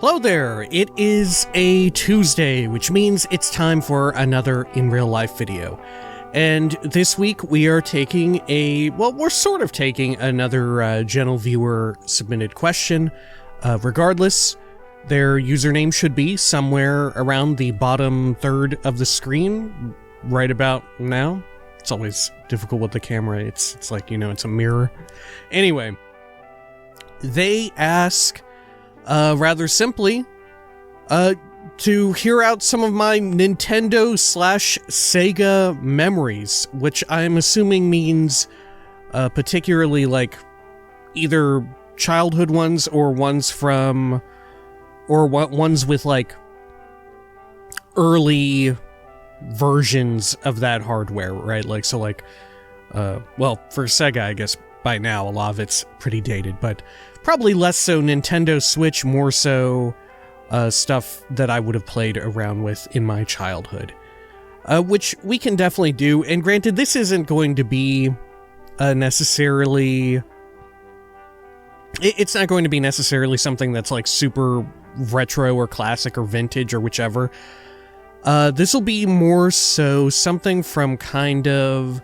Hello there, it is a Tuesday, which means it's time for another in real life video. And this week we are taking we're sort of taking another general viewer submitted question. Regardless, their username should be somewhere around the bottom third of the screen, right about now. It's always difficult with the camera, it's like, it's a mirror. Anyway, they ask, rather simply, to hear out some of my Nintendo/Sega memories, which I'm assuming means, particularly, like, either childhood ones or ones with, like, early versions of that hardware, right? Like, so, like, well, for Sega, I guess, by now, a lot of it's pretty dated, but probably less so Nintendo Switch, more so stuff that I would have played around with in my childhood, which we can definitely do. And granted, this isn't going to be necessarily... It's not going to be necessarily something that's like super retro or classic or vintage or whichever. This will be more so something from kind of,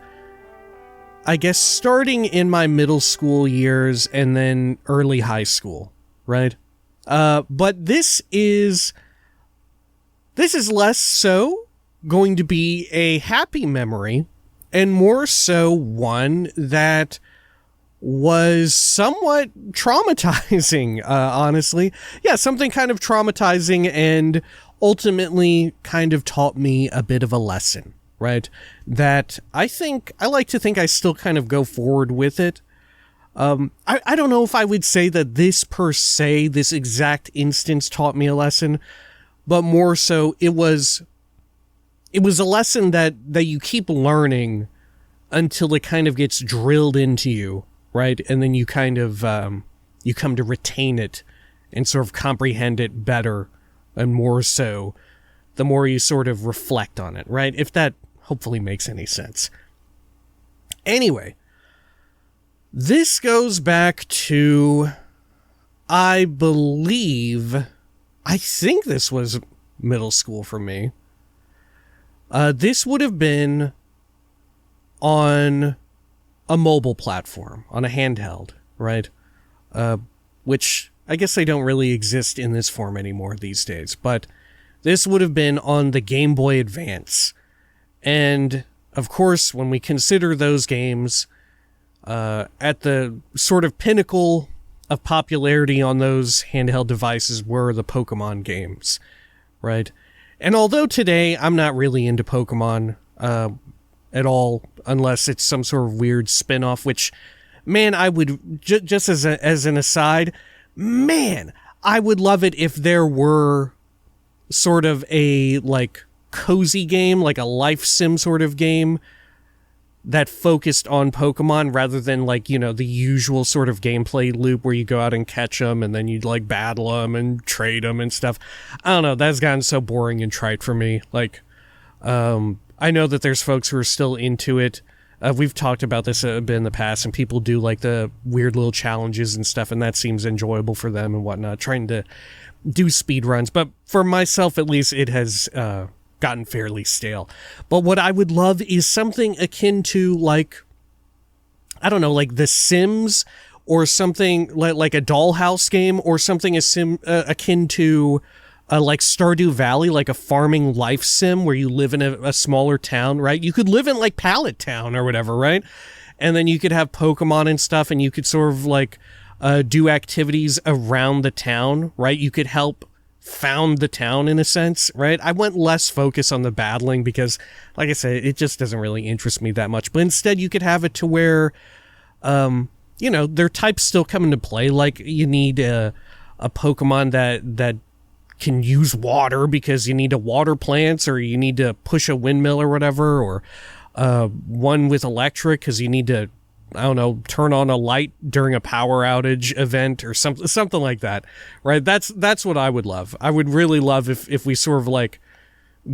I guess, starting in my middle school years and then early high school, right? But this is less so going to be a happy memory and more so one that was somewhat traumatizing, honestly. Yeah, something kind of traumatizing and ultimately kind of taught me a bit of a lesson, right? That I like to think I still kind of go forward with it. I don't know if I would say that this exact instance taught me a lesson, but more so it was a lesson that you keep learning until it kind of gets drilled into you, right? And then you kind of, you come to retain it and sort of comprehend it better and more so the more you sort of reflect on it, right? If that hopefully makes any sense. Anyway, this goes back to, I think this was middle school for me. This would have been on a mobile platform, on a handheld, right? Which I guess they don't really exist in this form anymore these days, but this would have been on the Game Boy Advance. And, of course, when we consider those games, at the sort of pinnacle of popularity on those handheld devices were the Pokemon games, right? And although today I'm not really into Pokemon at all, unless it's some sort of weird spin-off, which, man, I would, just as an aside, man, I would love it if there were sort of a, like, cozy game, like a life sim sort of game that focused on Pokemon rather than, like, the usual sort of gameplay loop where you go out and catch them and then you'd, like, battle them and trade them and stuff. I don't know, that's gotten so boring and trite for me. Like, I know that there's folks who are still into it. We've talked about this a bit in the past, and people do, like, the weird little challenges and stuff, and that seems enjoyable for them and whatnot, trying to do speed runs. But for myself, at least, it has gotten fairly stale. But what I would love is something akin to, like, I don't know, like The Sims, or something like a Dollhouse game, or something akin to like Stardew Valley, like a farming life sim where you live in a smaller town, right? You could live in, like, Pallet Town or whatever, right? And then you could have Pokemon and stuff, and you could sort of, like, do activities around the town, right? You could help found the town in a sense, right? I went less focus on the battling because, like I said, it just doesn't really interest me that much. But instead, you could have it to where, their types still come into play. Like, you need a Pokemon that can use water because you need to water plants, or you need to push a windmill or whatever, or one with electric because you need to, I don't know, turn on a light during a power outage event or something like that, right? That's what I would love. I would really love if we sort of, like,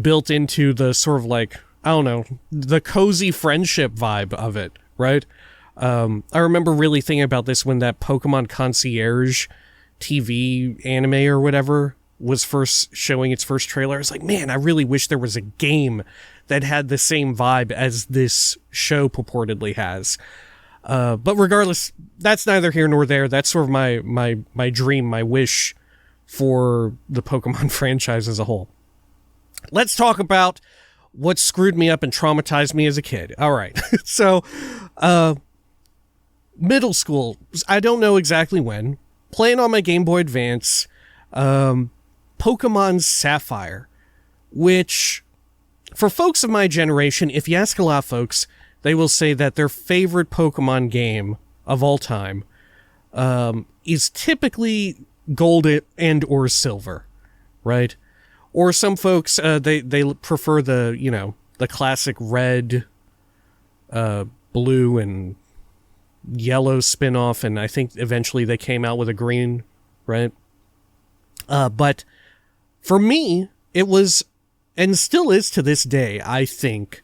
built into the sort of, like, I don't know, the cozy friendship vibe of it, right? I remember really thinking about this when that Pokemon Concierge TV anime or whatever was first showing its first trailer, I was like, man, I really wish there was a game that had the same vibe as this show purportedly has. But regardless, that's neither here nor there. That's sort of my dream, my wish for the Pokemon franchise as a whole. Let's talk about what screwed me up and traumatized me as a kid. All right. So, middle school, I don't know exactly when, playing on my Game Boy Advance, Pokemon Sapphire, which, for folks of my generation, if you ask a lot of folks, they will say that their favorite Pokemon game of all time is typically Gold and or Silver, right? Or some folks, they prefer the classic red, blue, and yellow spin-off, and I think eventually they came out with a green, right? But for me, it was, and still is to this day, I think,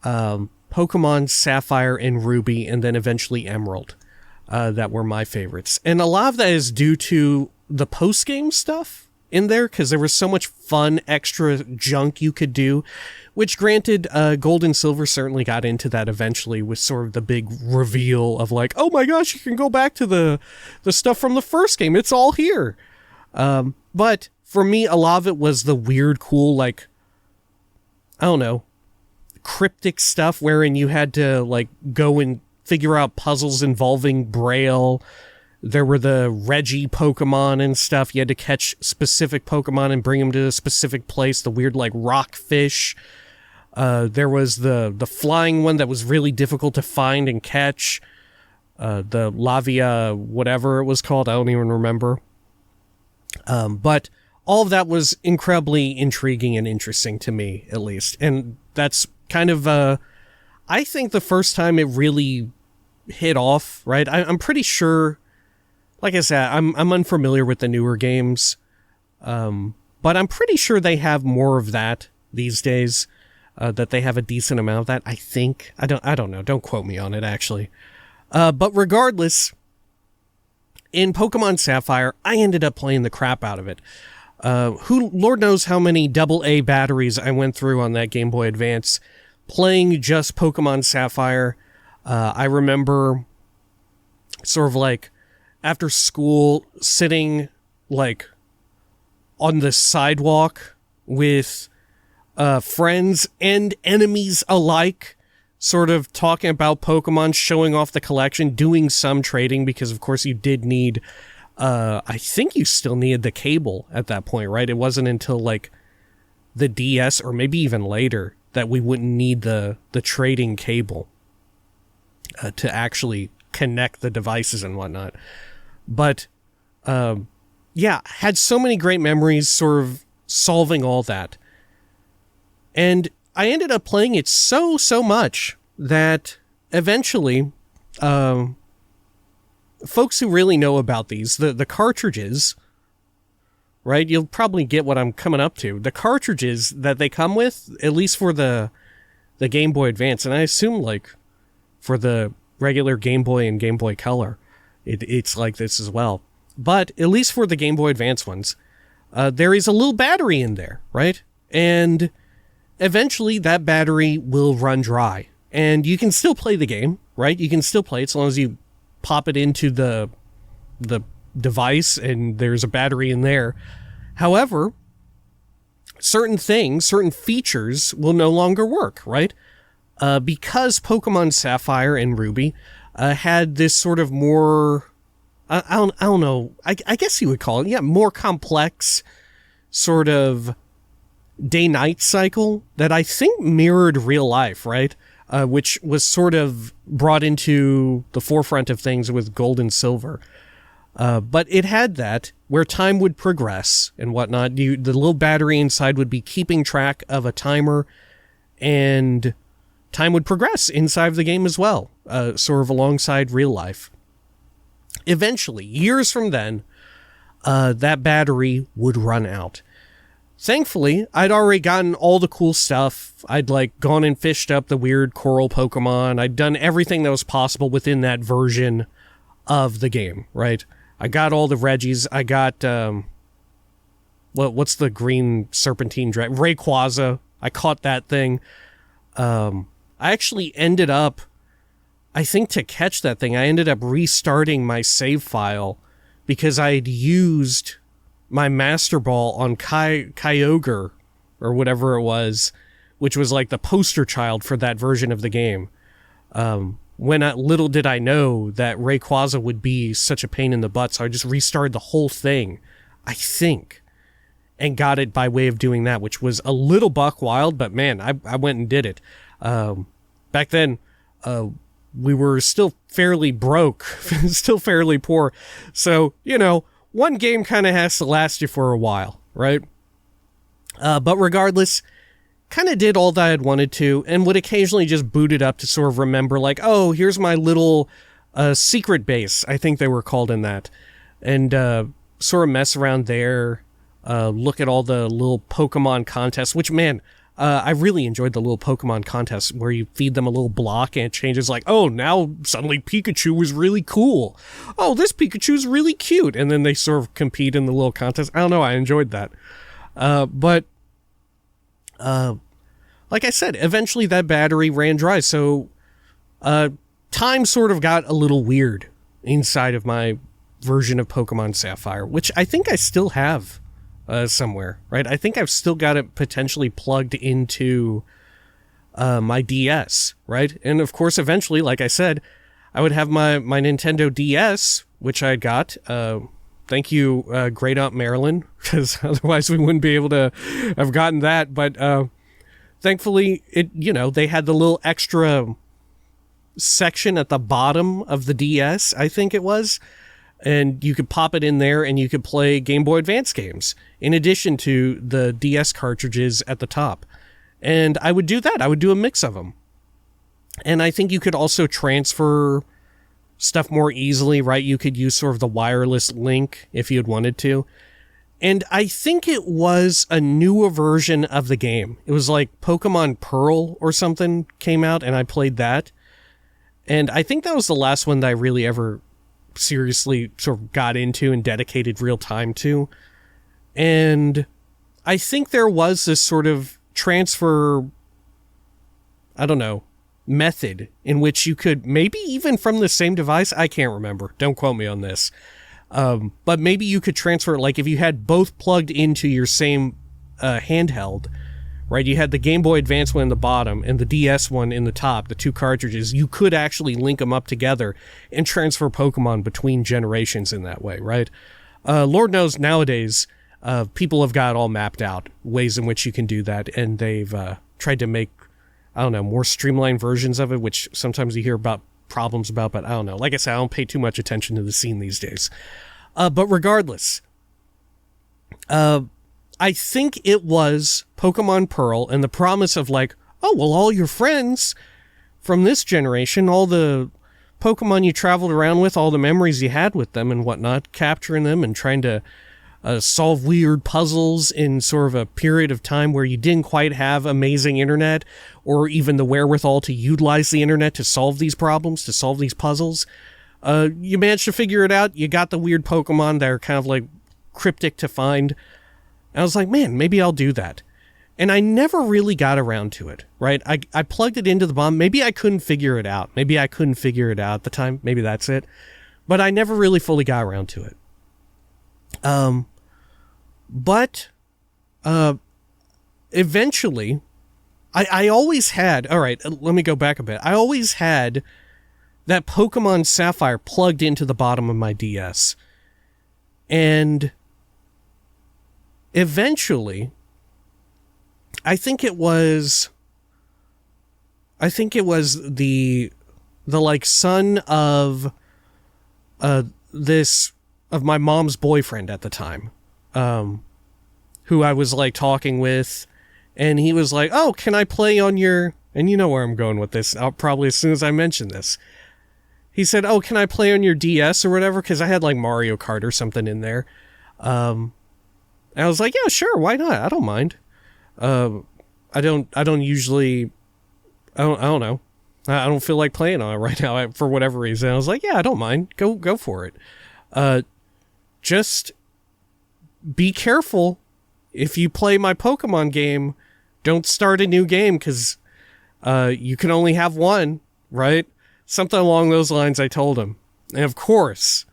Pokemon Sapphire and Ruby, and then eventually Emerald, that were my favorites. And a lot of that is due to the post-game stuff in there, because there was so much fun extra junk you could do, which granted, Gold and Silver certainly got into that eventually with sort of the big reveal of like, oh my gosh, you can go back to the stuff from the first game. It's all here. But for me, a lot of it was the weird, cool, like, I don't know, cryptic stuff wherein you had to like go and figure out puzzles involving Braille. There were the Reggie Pokemon and stuff. You had to catch specific Pokemon and bring them to a specific place. The weird, like, rockfish. There was the flying one that was really difficult to find and catch. The Lavia, whatever it was called. I don't even remember. But all of that was incredibly intriguing and interesting to me, at least. And that's kind of, I think the first time it really hit off, right? I'm pretty sure... Like I said, I'm unfamiliar with the newer games, but I'm pretty sure they have more of that these days. That they have a decent amount of that. I think I don't know. Don't quote me on it, actually. But regardless, in Pokemon Sapphire, I ended up playing the crap out of it. Lord knows how many AA batteries I went through on that Game Boy Advance playing just Pokemon Sapphire. I remember sort of like, after school, sitting, like, on the sidewalk with friends and enemies alike, sort of talking about Pokemon, showing off the collection, doing some trading, because, of course, you did need, I think you still needed the cable at that point, right? It wasn't until, like, the DS, or maybe even later, that we wouldn't need the trading cable to actually connect the devices and whatnot. But, yeah, had so many great memories sort of solving all that. And I ended up playing it so much that eventually, folks who really know about these, the cartridges, right? You'll probably get what I'm coming up to. The cartridges that they come with, at least for the Game Boy Advance, and I assume, like, for the regular Game Boy and Game Boy Color, it's like this as well. But at least for the Game Boy Advance ones, there is a little battery in there, right? And eventually that battery will run dry. And you can still play the game, right? You can still play it as long as you pop it into the device and there's a battery in there. However, certain features will no longer work, right? Because Pokemon Sapphire and Ruby had this sort of more, I don't know, I guess you would call it, more complex sort of day-night cycle that I think mirrored real life, right? Which was sort of brought into the forefront of things with Gold and Silver. But it had that, where time would progress and whatnot. The little battery inside would be keeping track of a timer, and time would progress inside of the game as well, sort of alongside real life. Eventually, years from then, that battery would run out. Thankfully, I'd already gotten all the cool stuff. I'd gone and fished up the weird coral Pokemon. I'd done everything that was possible within that version of the game, right? I got all the Reggies. I got, what's the green serpentine dragon? Rayquaza. I caught that thing. I actually ended up, I think to catch that thing, I ended up restarting my save file because I had used my Master Ball on Kyogre, or whatever it was, which was like the poster child for that version of the game. Little did I know that Rayquaza would be such a pain in the butt, so I just restarted the whole thing, I think, and got it by way of doing that, which was a little buck wild, but man, I went and did it. Back then, we were still fairly broke, still fairly poor, so, one game kind of has to last you for a while, right? But regardless, kind of did all that I had wanted to, and would occasionally just boot it up to sort of remember, like, oh, here's my little secret base, I think they were called in that, and sort of mess around there, look at all the little Pokemon contests, which, man, I really enjoyed the little Pokemon contests where you feed them a little block and it changes, like, oh, now suddenly Pikachu is really cool. Oh, this Pikachu's really cute. And then they sort of compete in the little contest. I don't know, I enjoyed that. But like I said, eventually that battery ran dry, so time sort of got a little weird inside of my version of Pokemon Sapphire, which I think I still have somewhere, right? I think I've still got it potentially plugged into my DS, right? And of course, eventually, like I said, I would have my Nintendo DS, which I got. Thank you, Great Aunt Marilyn, because otherwise we wouldn't be able to have gotten that. But thankfully, they had the little extra section at the bottom of the DS, I think it was, and you could pop it in there and you could play Game Boy Advance games in addition to the DS cartridges at the top. And I would do that. I would do a mix of them. And I think you could also transfer stuff more easily, right? You could use sort of the wireless link if you had wanted to. And I think it was a newer version of the game. It was like Pokemon Pearl or something came out, and I played that. And I think that was the last one that I really ever seriously sort of got into and dedicated real time to. And I think there was this sort of transfer, I don't know, method in which you could, maybe even from the same device, I can't remember, don't quote me on this, but maybe you could transfer, like if you had both plugged into your same handheld, right? You had the Game Boy Advance one in the bottom and the DS one in the top, the two cartridges. You could actually link them up together and transfer Pokemon between generations in that way, right? Lord knows nowadays, people have got all mapped out, ways in which you can do that, and they've tried to make, I don't know, more streamlined versions of it, which sometimes you hear about problems about, but I don't know. Like I said, I don't pay too much attention to the scene these days. But regardless, I think it was Pokemon Pearl and the promise of like, oh, well, all your friends from this generation, all the Pokemon you traveled around with, all the memories you had with them and whatnot, capturing them and trying to solve weird puzzles in sort of a period of time where you didn't quite have amazing internet or even the wherewithal to utilize the internet to solve these problems, to solve these puzzles. You managed to figure it out. You got the weird Pokemon that are kind of like cryptic to find. And I was like, man, maybe I'll do that. And I never really got around to it, right? I plugged it into the bomb. Maybe I couldn't figure it out. Maybe I couldn't figure it out at the time. Maybe that's it. But I never really fully got around to it. But eventually, I always had, all right, let me go back a bit. I always had that Pokemon Sapphire plugged into the bottom of my DS. And eventually, I think it was the like son of my mom's boyfriend at the time, who I was like talking with, and he was like, oh, can I play on your, and you know where I'm going with this, probably as soon as I mention this. He said, oh, can I play on your DS or whatever? Because I had like Mario Kart or something in there. And I was like, yeah, sure, why not? I don't mind. I don't usually, I don't know. I don't feel like playing on it right now for whatever reason. I was like, yeah, I don't mind. Go for it. just be careful. If you play my Pokemon game, don't start a new game because you can only have one, right? Something along those lines I told him. And of course,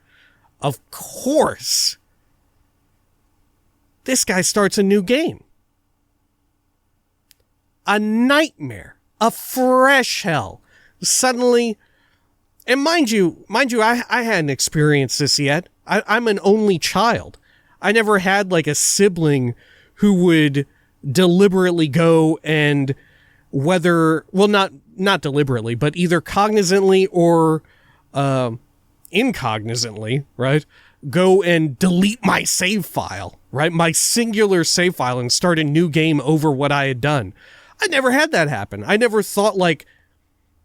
this guy starts a new game. A nightmare. A fresh hell. Suddenly, and mind you, I hadn't experienced this yet. I'm an only child. I never had like a sibling who would deliberately go and not deliberately, but either cognizantly or incognizantly, right? Go and delete my save file, right? My singular save file and start a new game over what I had done. I never had that happen. I never thought like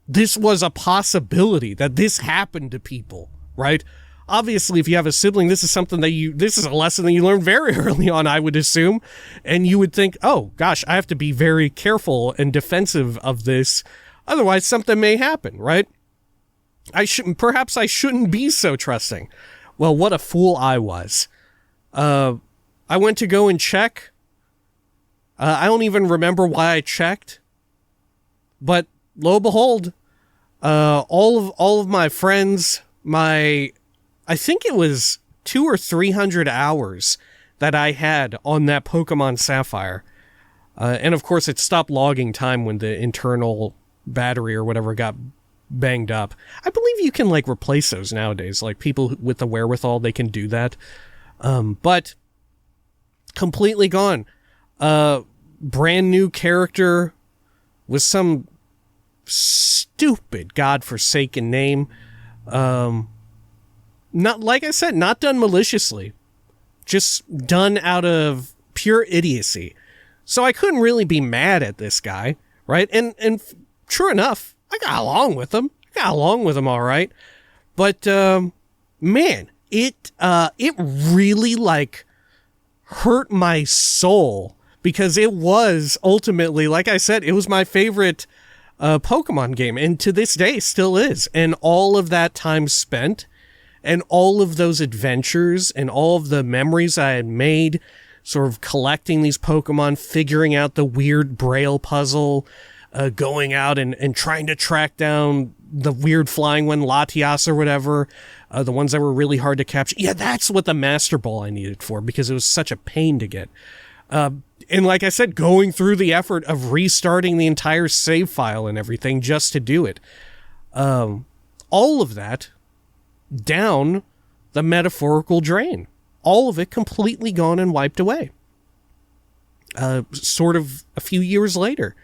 this was a possibility that this happened to people, right? Obviously, if you have a sibling, this is a lesson that you learn very early on, I would assume. And you would think, oh gosh, I have to be very careful and defensive of this. Otherwise, something may happen, right? Perhaps I shouldn't be so trusting. Well, what a fool I was. I went to go and check. I don't even remember why I checked. But lo and behold, all of my friends, I think it was 200 or 300 hours that I had on that Pokemon Sapphire. And of course, it stopped logging time when the internal battery or whatever got banged up. I believe you can like replace those nowadays. Like people with the wherewithal, they can do that. But completely gone. Brand new character with some stupid godforsaken name. Not, like I said, not done maliciously, just done out of pure idiocy. So I couldn't really be mad at this guy, right? And true enough, I got along with him. All right. But man, it really like hurt my soul because it was ultimately, like I said, it was my favorite Pokemon game, and to this day still is. And all of that time spent, and all of those adventures, and all of the memories I had made, sort of collecting these Pokemon, figuring out the weird Braille puzzle, going out and trying to track down the weird flying one, Latias or whatever, the ones that were really hard to capture. Yeah, that's what the Master Ball I needed for, because it was such a pain to get. And like I said, going through the effort of restarting the entire save file and everything just to do it. All of that down the metaphorical drain. All of it completely gone and wiped away. Sort of a few years later.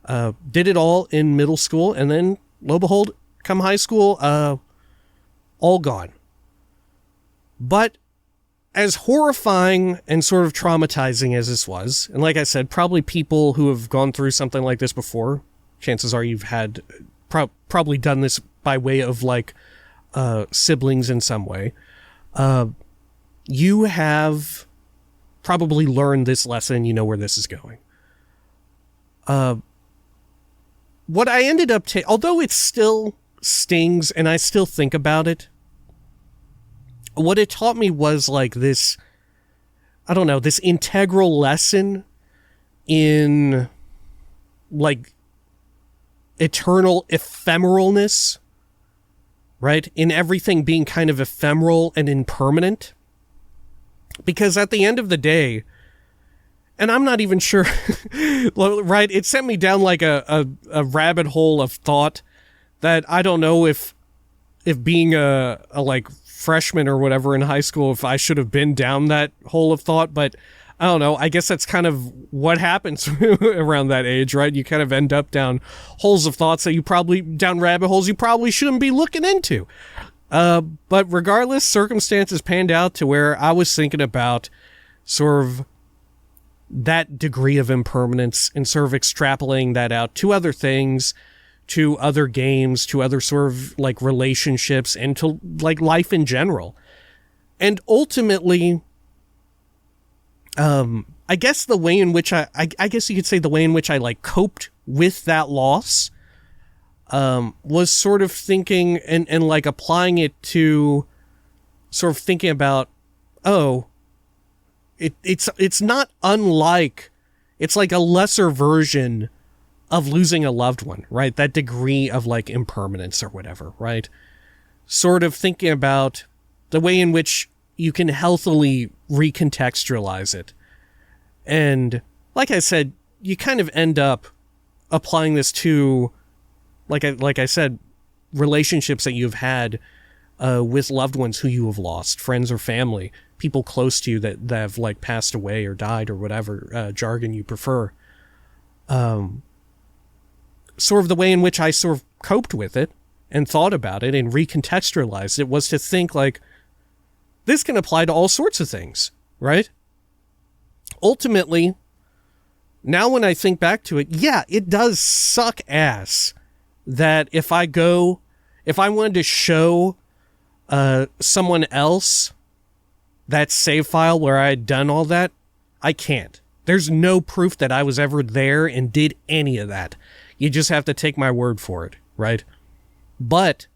Did it all in middle school, and then, lo and behold, come high school, all gone. But as horrifying and sort of traumatizing as this was, and like I said, probably people who have gone through something like this before, chances are you've had probably done this by way of like siblings in some way. You have probably learned this lesson. You know where this is going. What I ended up although it still stings and I still think about it, what it taught me was like this, I don't know, this integral lesson in like eternal ephemeralness, right? In everything being kind of ephemeral and impermanent. Because at the end of the day, and I'm not even sure, right? It sent me down like a rabbit hole of thought that I don't know if being a like freshman or whatever in high school, if I should have been down that hole of thought, but I don't know. I guess that's kind of what happens around that age, right? You kind of end up down holes of thoughts down rabbit holes you probably shouldn't be looking into. But regardless, circumstances panned out to where I was thinking about sort of that degree of impermanence and sort of extrapolating that out to other things, to other games, to other sort of like relationships, and to like life in general. And ultimately, I guess the way in which I guess you could say the way in which I like coped with that loss, was sort of thinking and like applying it to sort of thinking about oh, it's not unlike, it's like a lesser version of losing a loved one, right? That degree of like impermanence or whatever, right? Sort of thinking about the way in which you can healthily recontextualize it. And like I said, you kind of end up applying this to, like I said, relationships that you've had with loved ones who you have lost, friends or family, people close to you that have like passed away or died or whatever jargon you prefer. Sort of the way in which I sort of coped with it and thought about it and recontextualized it was to think like, this can apply to all sorts of things, right? Ultimately, now when I think back to it, yeah, it does suck ass that if I wanted to show someone else that save file where I had done all that, I can't. There's no proof that I was ever there and did any of that. You just have to take my word for it, right? But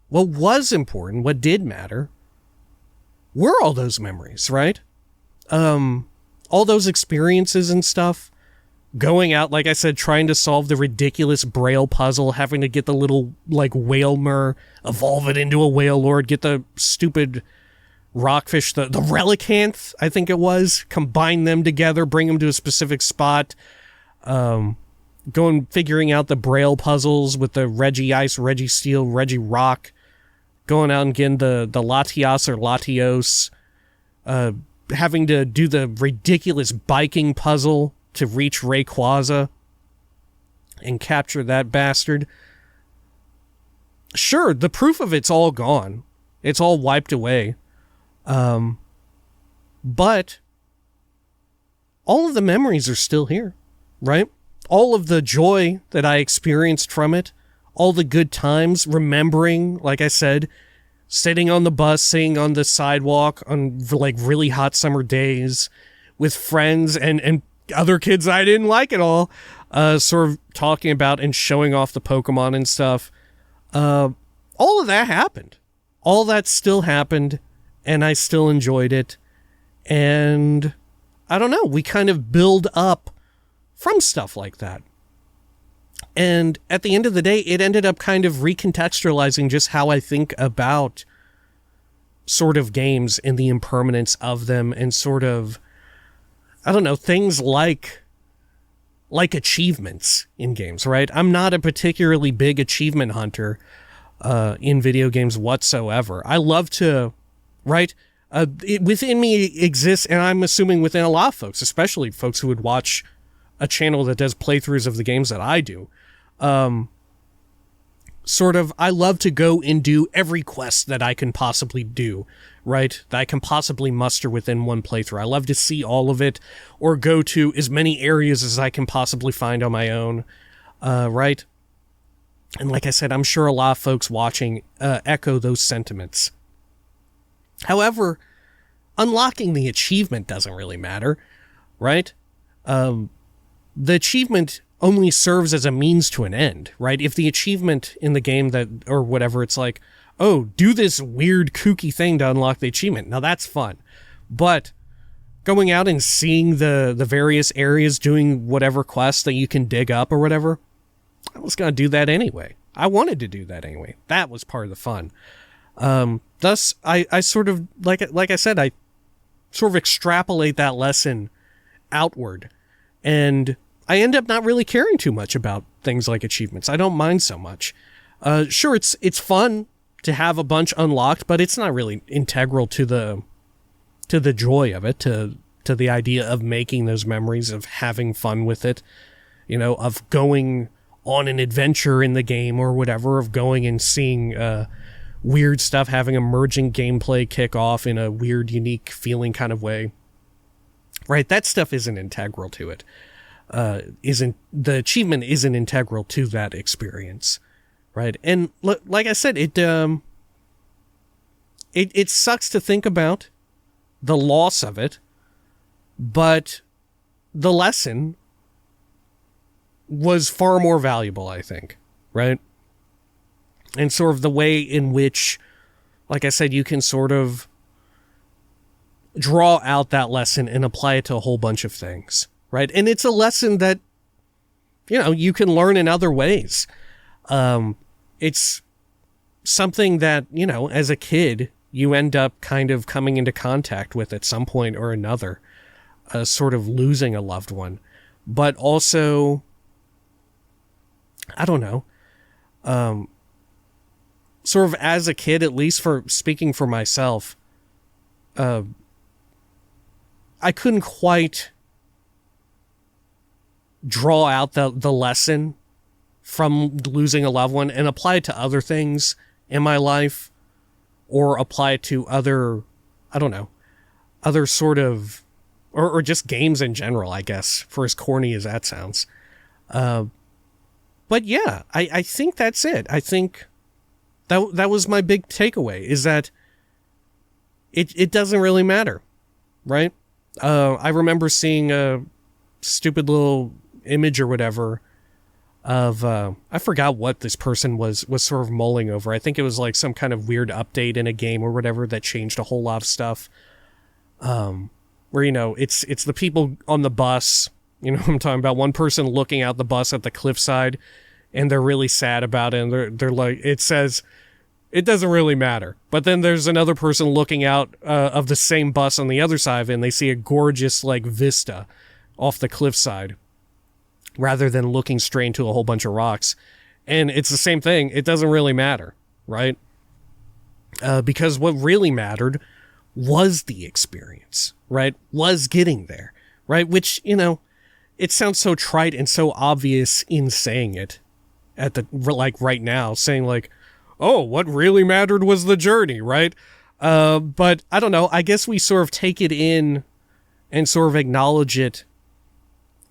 what was important, what did matter, were all those memories, right? All those experiences and stuff, going out, like I said, trying to solve the ridiculous Braille puzzle, having to get the little, like, whalemer, evolve it into a whale lord, get the stupid rockfish, the relicanth, I think it was, combine them together, bring them to a specific spot, figuring out the Braille puzzles with the Reggie Ice, Reggie Steel, Reggie Rock, going out and getting the Latios or Latios, having to do the ridiculous biking puzzle to reach Rayquaza and capture that bastard. Sure, the proof of it's all gone. It's all wiped away. But all of the memories are still here, right? All of the joy that I experienced from it, all the good times, remembering, like I said, sitting on the bus, sitting on the sidewalk on like really hot summer days with friends and other kids I didn't like at all, sort of talking about and showing off the Pokemon and stuff. All of that happened. All that still happened, and I still enjoyed it. And I don't know, we kind of build up from stuff like that. And at the end of the day, it ended up kind of recontextualizing just how I think about sort of games and the impermanence of them, and sort of, I don't know, things like achievements in games, right? I'm not a particularly big achievement hunter in video games whatsoever. I love to, right? Within me exists, and I'm assuming within a lot of folks, especially folks who would watch a channel that does playthroughs of the games that I do, sort of, I love to go and do every quest that I can possibly do, right? That I can possibly muster within one playthrough. I love to see all of it, or go to as many areas as I can possibly find on my own, right? And like I said, I'm sure a lot of folks watching echo those sentiments. However, unlocking the achievement doesn't really matter, right? The achievement only serves as a means to an end, right? If the achievement in the game that, or whatever, it's like, oh, do this weird kooky thing to unlock the achievement. Now that's fun. But going out and seeing the various areas, doing whatever quests that you can dig up or whatever, I was going to do that anyway. I wanted to do that anyway. That was part of the fun. Thus, I sort of, like I said, I sort of extrapolate that lesson outward, and I end up not really caring too much about things like achievements. I don't mind so much. Sure, it's fun to have a bunch unlocked, but it's not really integral to the joy of it, to the idea of making those memories, of having fun with it, you know, of going on an adventure in the game or whatever, of going and seeing weird stuff, having emerging gameplay kick off in a weird, unique feeling kind of way. Right? That stuff isn't integral to it. The achievement isn't integral to that experience. Right? And like I said, it sucks to think about the loss of it, but the lesson was far more valuable, I think. Right? And sort of the way in which, like I said, you can sort of draw out that lesson and apply it to a whole bunch of things, right? And it's a lesson that, you can learn in other ways. It's something that, as a kid, you end up kind of coming into contact with at some point or another, sort of losing a loved one. But also, I don't know, sort of as a kid, at least for speaking for myself, I couldn't quite draw out the lesson from losing a loved one and apply it to other things in my life, or apply it to other, I don't know, other sort of, or just games in general, I guess, for as corny as that sounds. But yeah, I think that's it. I think that was my big takeaway, is that it doesn't really matter, right? I remember seeing a stupid little image or whatever of, I forgot what this person was sort of mulling over. I think it was like some kind of weird update in a game or whatever that changed a whole lot of stuff. Where, it's the people on the bus, what I'm talking about, one person looking out the bus at the cliffside, and they're really sad about it, and they're like, it says, it doesn't really matter. But then there's another person looking out of the same bus on the other side, and they see a gorgeous, vista off the cliffside, rather than looking straight into a whole bunch of rocks. And it's the same thing. It doesn't really matter, right? Because what really mattered was the experience, right? Was getting there, right? Which, it sounds so trite and so obvious in saying it at the, right now, saying oh, what really mattered was the journey, right? But I don't know. I guess we sort of take it in and sort of acknowledge it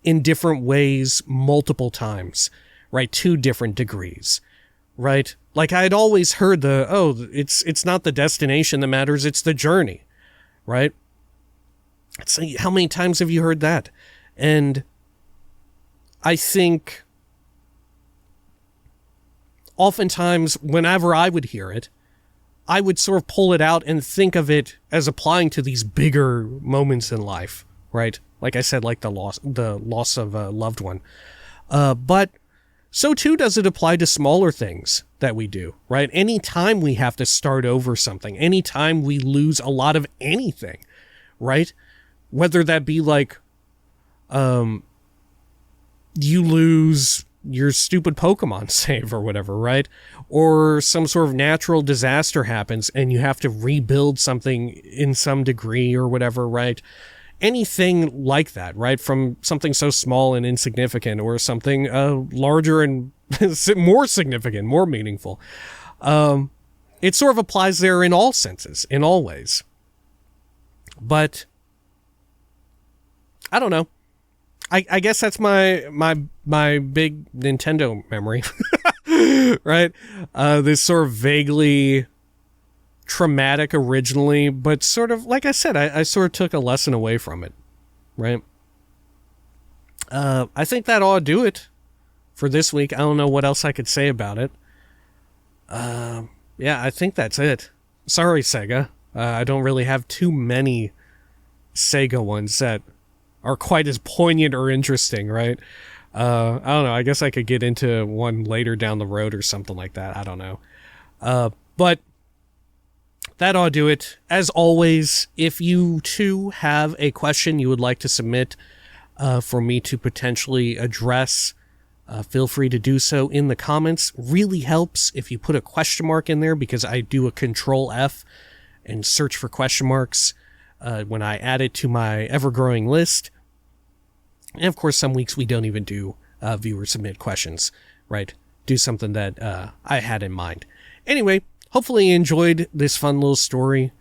in different ways multiple times, right? To different degrees, right? I had always heard it's not the destination that matters, it's the journey, right? It's how many times have you heard that? And I think oftentimes whenever I would hear it, I would sort of pull it out and think of it as applying to these bigger moments in life, right? Like I said, like the loss of a loved one. But so too does it apply to smaller things that we do, right? Anytime we have to start over something, anytime we lose a lot of anything, right? Whether that be you lose your stupid Pokemon save or whatever, right? Or some sort of natural disaster happens and you have to rebuild something in some degree or whatever, right? Anything like that, right? From something so small and insignificant, or something larger and more significant, more meaningful. It sort of applies there in all senses, in all ways. But I don't know. I guess that's my big Nintendo memory, right? This sort of vaguely traumatic originally, but sort of, like I said, I sort of took a lesson away from it, right? I think that ought to do it for this week. I don't know what else I could say about it. Yeah, I think that's it. Sorry, Sega. I don't really have too many Sega ones that are quite as poignant or interesting, right? I don't know. I guess I could get into one later down the road or something like that. I don't know. But that ought to do it. As always, if you too have a question you would like to submit for me to potentially address, feel free to do so in the comments. Really helps if you put a question mark in there, because I do a Control F and search for question marks when I add it to my ever-growing list. And of course, some weeks we don't even do viewer submit questions, right? Do something that I had in mind. Anyway, hopefully you enjoyed this fun little story.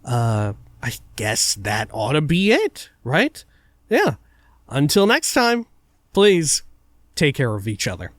I guess that ought to be it, right? Yeah. Until next time, please take care of each other.